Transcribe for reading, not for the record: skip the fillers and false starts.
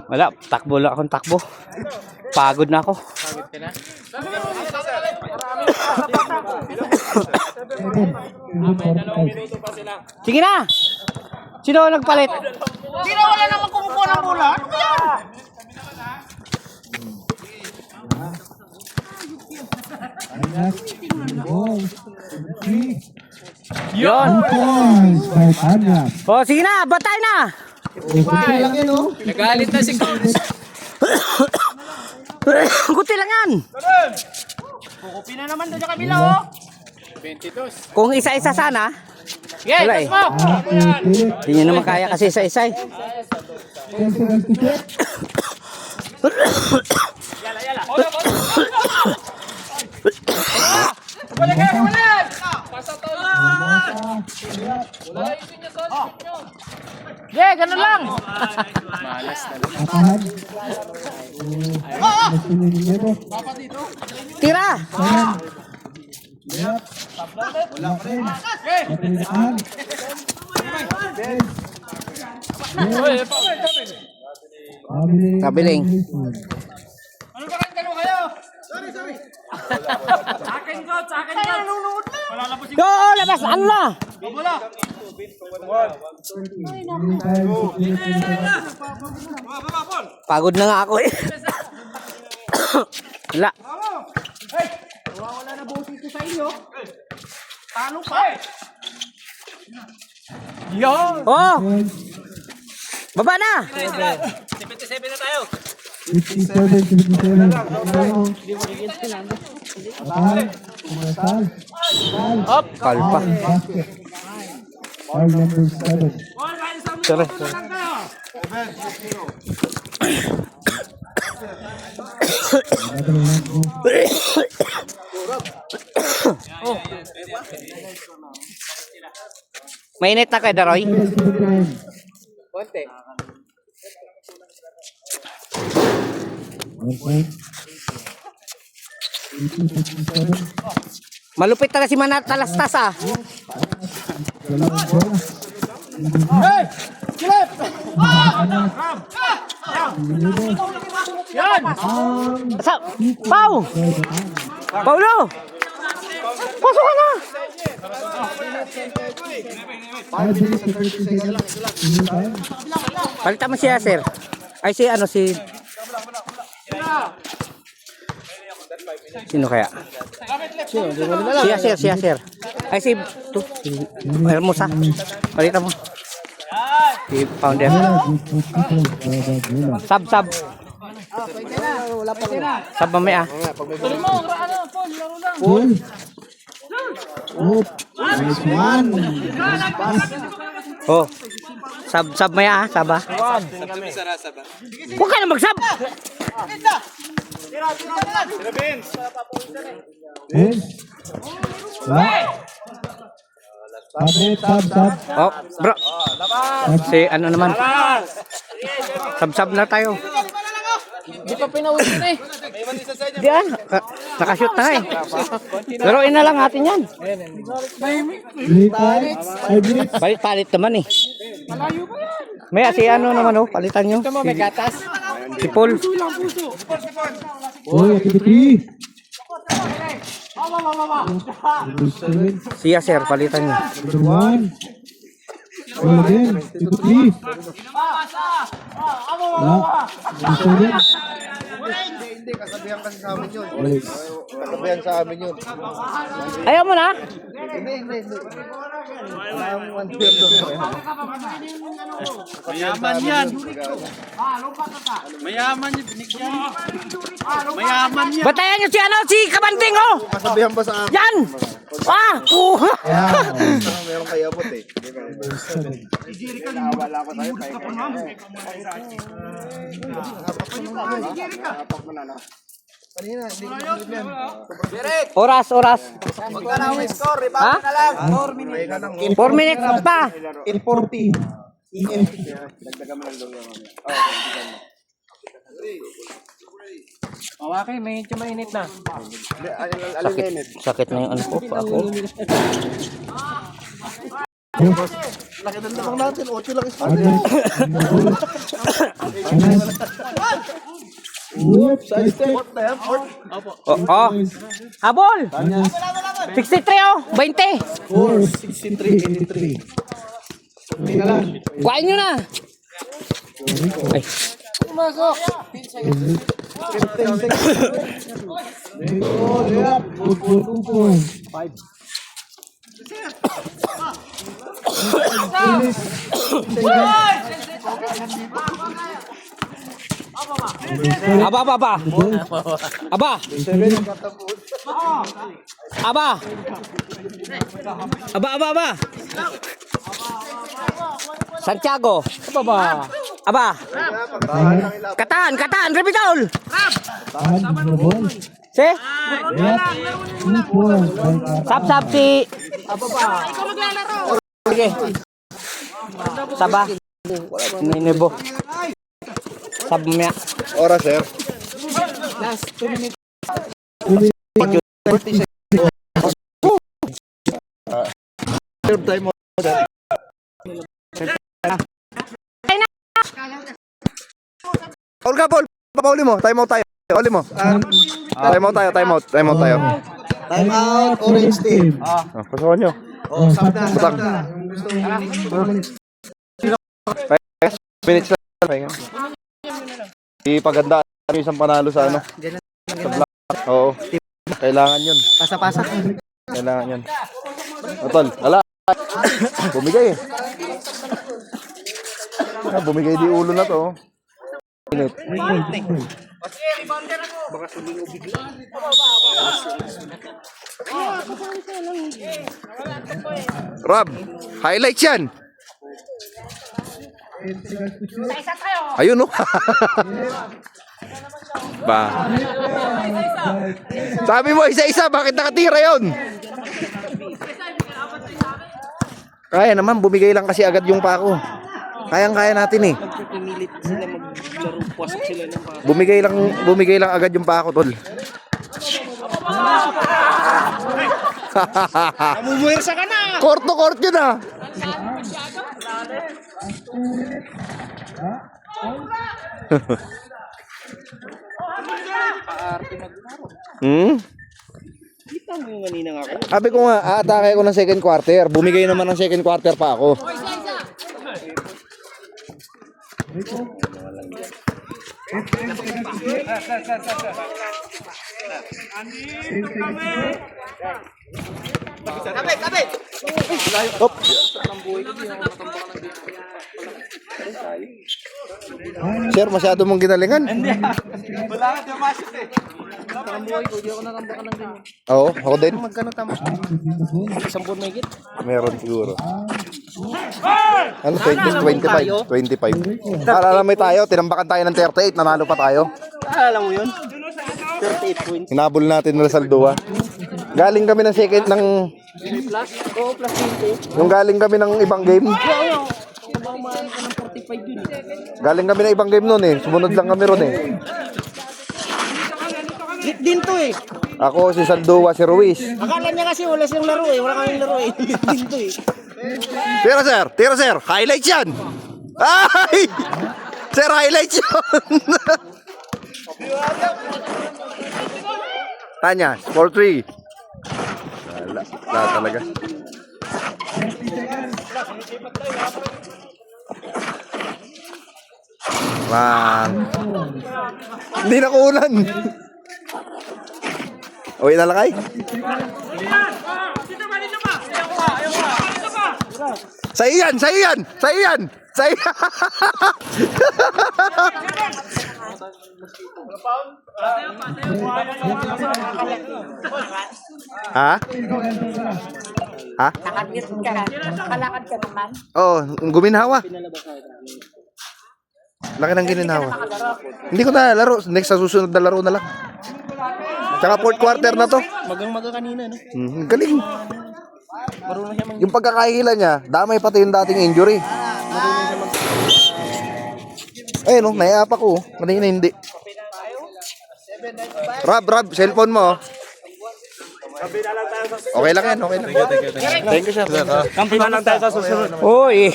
Wala, takbo lang akong takbo. Pagod na ako. Pagod ka na? Sige na! Sino nagpalit? Sino wala naman kumukuha ng bola? Ano ba yan? Yun! O, sige na! Batay na! Nagalit na si Coach. Kuti lang yan! Kukupi na naman doon sa kabila, oh. 22. Kung isa-isa sana, Yes, wala eh. mo. Hindi nyo naman kaya kasi isa-isa eh. Balik kayo, balik! Yeah, ganun lang. Malas talaga. Tira! Kabiling. Ano ba kayo? Sorry. Akin ko. Nanonood na. Wala na po si Go! Labas! Ano na? bola. Pagod na nga ako eh. Wala. Hey! Wala na bossing ko sa inyo. Talo pa. Yo! Oh! Baba na! 77 na tayo. 57. Up! Kalpa. Foul number 7. Sorry. Mainit na kayo, Daroy? Konti. Malupit talaga si Manat Talastas ah. Hey! Kilip! Yan! Sa Pau! Paulo! Pasok ka na! Palitan mo siya, sir. Ay, si ano, si... Sino kaya? Siya, sir. Ay, si... Hermosa. Palitan mo. Si Founder. Sab. Sab mamaya. Tuloy mo, ano, Paul, laro lang. Full. Nice one. Oh. Sab maya, saba. Huwag ka na magsab. Vince. Sab. Oh, bro. Si ano naman. Sab na tayo. Di pa pinausin eh. Diyan, nakashoot na eh. Laruin na lang natin yan. 3-5. Palit naman eh. May si ano naman oh, palitan nyo. Ito mo, may gatas. Si Paul. Oh, activity. Siya sir, palitan nyo. Number 1. Well again, activity. Hindi, kasabihan kasi sa amin yun. Kasabihan sa amin yun. Ayaw mo na? Hindi. Mayaman yan. Mayaman yan, binigyan. Mayaman yan. Batayan nyo si ano, si Kabanding oh! Kasabihan ba sa amin? Yan! Ah! Meron kayo abot eh. Wala ko sa'yo. Kanina, hindi ko yan. Oras. Magkano ang score? Riba Ha? na lang. 4 minutes. 4 minutes pa. 840. Dagdagan mo lang daw yung ano. Okay, medyo mainit na. Sakit na yung ano ko, pa ako. Laki ng lamang natin. 8 lang isa. Oops, side step. Fourth na yan. Fourth. Oh. Habol. 63 oh. 20. 4, 63, 83. Kuhain nyo na. Ay. Aba, aba, aba. Aba. Aba. Aba, aba, aba. Santiago. Aba, aba. Kataan, kataan, Repitol. Tahan na ball. Si? Yep. 2-4. Sap, sap, si. Sige. Saba. Ninibo. Sab mamaya. Oras, sir. Third time mo. Paul ka, Paul. Pauli mo. Time out tayo. Pauli mo. Time out tayo. Time out. Time out tayo. Time out, orange team. Pasukan nyo. Oh, stop na, stop na. 5 minutes lang. Ipaganda yung isang panalo sa ano. Sa block. Oo. Kailangan yun. Pasa-pasa. Kailangan yun. Tol, ala. Bumigay eh. Bumigay di ulo na to. Minute. Rob, highlights yan. Ayun no. Ba. Sabi mo isa-isa, bakit nakatira yon? Kaya naman, bumigay lang kasi agad yung pako. Kayang-kaya natin eh. Bumigay lang agad yung pako, tol. Namumuwersa ka na! Court to court yun ah. Hmm? Sabi ko nga, aatake ko ng second quarter. Bumigay naman ng second quarter pa ako. Op. Sir, masyado mong ginalingan. Wala ka, di masip eh. Oo, ako din. Isang buwan may git. Meron siguro. Ano, 25? 25. Alam tayo, tinambakan tayo ng 38, nanalo pa tayo. Alam mo yun? 38 points. Hinabol natin ng Saldua. Galing kami ng second ng... Plus? Oo, plus 20. Yung galing kami ng ibang game. Kumamaan ka ng 45 yun. Galing kami ng ibang game noon eh. Sumunod lang kami ron eh. Lit din to eh. Ako, si Saldua, si Ruiz. Akala niya kasi wala siyang laro eh. Wala kaming laro eh. Lit din to eh. Tira sir. Highlights yan. Ay! Sir, highlights yan. Tanya, 4-3. Wala talaga. Bang. Hindi na kuulan. Uwi na lakay. Sa'yo yan. Ha? Nakalakad ka naman. Oo, guminhawa. Laki ng gininhawa. Hindi ko na laro. Next sa susunod na laro na lang. Tsaka fourth quarter na to. Magang-maga kanina no. Galing. Yung pagkakahila niya, damay pati yung dating injury. Ayun no, naiapa ko. Kanina hindi. Rob, cellphone mo. Okay lang yan, okay lang. Thank you, sir. Uy.